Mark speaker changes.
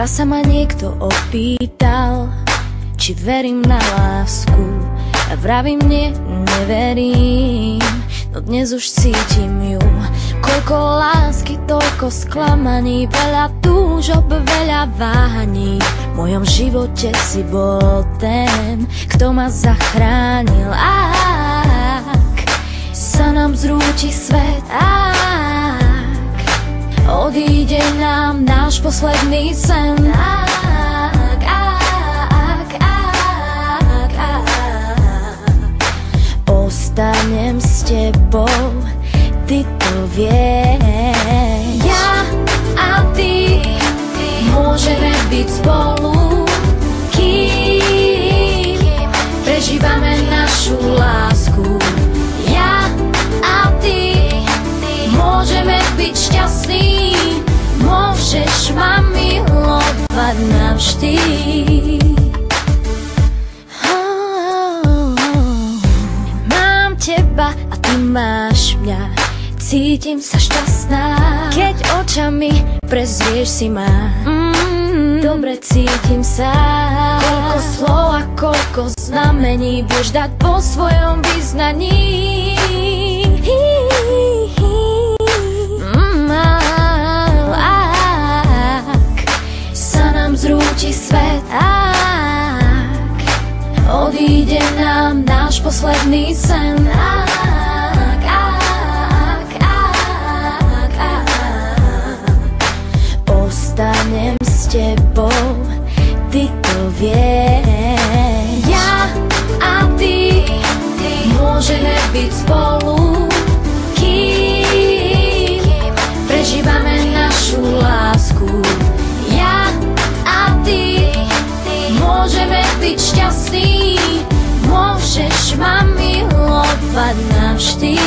Speaker 1: Raz sa ma niekto opýtal, či verím na lásku, a vravím nie, neverím. No dnes už cítim ju. Koľko lásky, toľko sklamaní, veľa túžob, veľa váhaní. V mojom živote si bol ten, kto ma zachránil. Ak sa nám zrúti svet, ak odíde nám náš posledný sen, ostanem s tebou, ty to vieš. Ja a ty môžeme byť spolu, kým prežívame našu lásku. Ja a ty môžeme byť šťastní, môžeš ma milovať navždy. Teba a ty máš mňa, cítim sa šťastná. Keď očami prezrieš si ma, dobre cítim sa. Koľko slov a koľko znamení vieš dať po svojom vyznaní. Ak sa nám zrúti svet, odíde nám náš posledný sen, ostanem s tebou, ty to vieš. Ja a ty môžeme byť spolu, kým prežívame našu lásku. Ja a ty môžeme byť šťastní, môžeš ma milovať navždy.